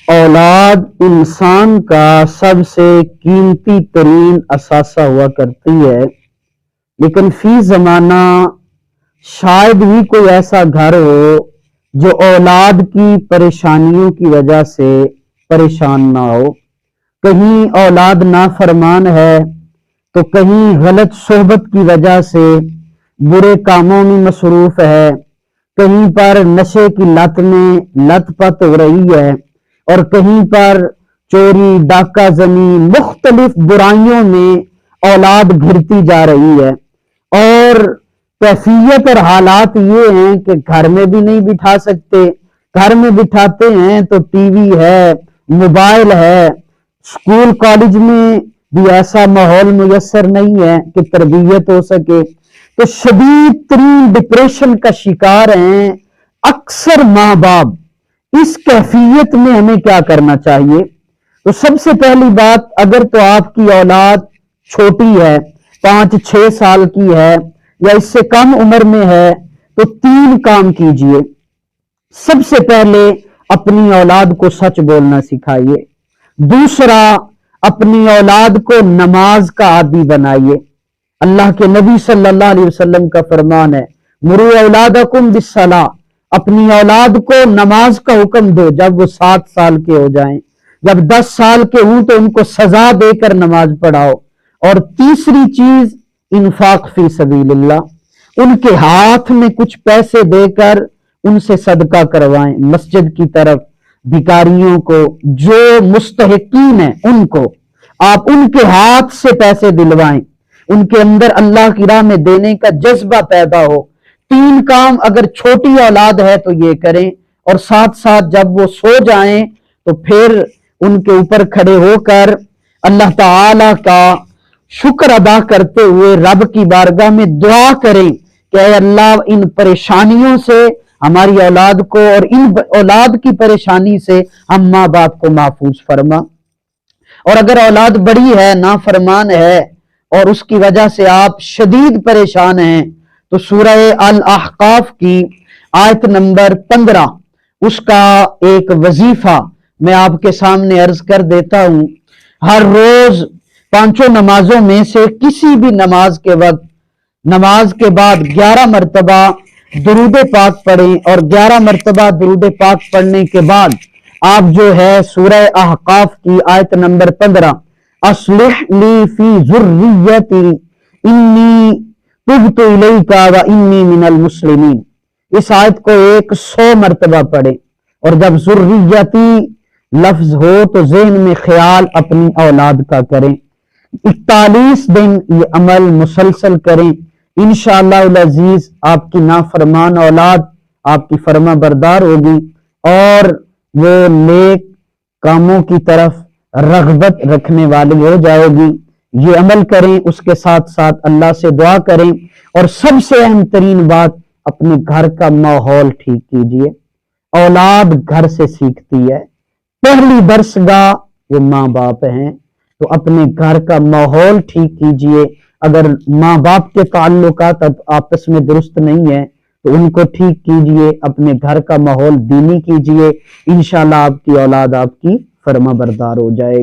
اولاد انسان کا سب سے قیمتی ترین اثاثہ ہوا کرتی ہے، لیکن فی زمانہ شاید ہی کوئی ایسا گھر ہو جو اولاد کی پریشانیوں کی وجہ سے پریشان نہ ہو۔ کہیں اولاد نافرمان ہے تو کہیں غلط صحبت کی وجہ سے برے کاموں میں مصروف ہے، کہیں پر نشے کی لت میں لت پت ہو رہی ہے، اور کہیں پر چوری ڈاکہ زنی مختلف برائیوں میں اولاد گھرتی جا رہی ہے۔ اور کیفیت اور حالات یہ ہیں کہ گھر میں بھی نہیں بٹھا سکتے، گھر میں بٹھاتے ہیں تو ٹی وی ہے، موبائل ہے، اسکول کالج میں بھی ایسا ماحول میسر نہیں ہے کہ تربیت ہو سکے، تو شدید ترین ڈپریشن کا شکار ہیں اکثر ماں باپ۔ اس کیفیت میں ہمیں کیا کرنا چاہیے؟ تو سب سے پہلی بات، اگر تو آپ کی اولاد چھوٹی ہے، 5-6 سال کی ہے یا اس سے کم عمر میں ہے، تو 3 کام کیجئے۔ سب سے پہلے اپنی اولاد کو سچ بولنا سکھائیے۔ دوسرا، اپنی اولاد کو نماز کا عادی بنائیے۔ اللہ کے نبی صلی اللہ علیہ وسلم کا فرمان ہے، مروا اولادکم بالصلاۃ، اپنی اولاد کو نماز کا حکم دو جب وہ 7 سال کے ہو جائیں، جب 10 سال کے ہوں تو ان کو سزا دے کر نماز پڑھاؤ۔ اور تیسری چیز، انفاق فی سبیل اللہ، ان کے ہاتھ میں کچھ پیسے دے کر ان سے صدقہ کروائیں، مسجد کی طرف، بھکاریوں کو، جو مستحقین ہیں ان کو آپ ان کے ہاتھ سے پیسے دلوائیں، ان کے اندر اللہ کی راہ میں دینے کا جذبہ پیدا ہو۔ 3 کام اگر چھوٹی اولاد ہے تو یہ کریں، اور ساتھ ساتھ جب وہ سو جائیں تو پھر ان کے اوپر کھڑے ہو کر اللہ تعالی کا شکر ادا کرتے ہوئے رب کی بارگاہ میں دعا کریں کہ اے اللہ، ان پریشانیوں سے ہماری اولاد کو اور ان اولاد کی پریشانی سے ہم ماں باپ کو محفوظ فرما۔ اور اگر اولاد بڑی ہے، نافرمان ہے، اور اس کی وجہ سے آپ شدید پریشان ہیں، تو سورہ الاحقاف کی آیت نمبر 15 اس کا ایک وظیفہ میں آپ کے سامنے عرض کر دیتا ہوں۔ ہر روز 5 نمازوں میں سے کسی بھی نماز کے وقت، نماز کے بعد 11 مرتبہ درود پاک پڑھیں، اور 11 مرتبہ درود پاک پڑھنے کے بعد آپ جو ہے سورہ احقاف کی آیت نمبر 15 اصلح لی فی ذریتی انی تبت الیک و انی من المسلمین، اس آیت کو 100 مرتبہ پڑھیں، اور جب ذریتی لفظ ہو تو ذہن میں خیال اپنی اولاد کا کریں۔ 41 دن یہ عمل مسلسل کریں، انشاءاللہ العزیز آپ کی نافرمان اولاد آپ کی فرما بردار ہوگی، اور وہ نیک کاموں کی طرف رغبت رکھنے والی ہو جائے گی۔ یہ عمل کریں، اس کے ساتھ ساتھ اللہ سے دعا کریں، اور سب سے اہم ترین بات، اپنے گھر کا ماحول ٹھیک کیجئے۔ اولاد گھر سے سیکھتی ہے، پہلی درسگاہ وہ ماں باپ ہیں، تو اپنے گھر کا ماحول ٹھیک کیجئے۔ اگر ماں باپ کے تعلقات آپس میں درست نہیں ہیں تو ان کو ٹھیک کیجئے، اپنے گھر کا ماحول دینی کیجئے، انشاءاللہ آپ کی اولاد آپ کی فرما بردار ہو جائے گی۔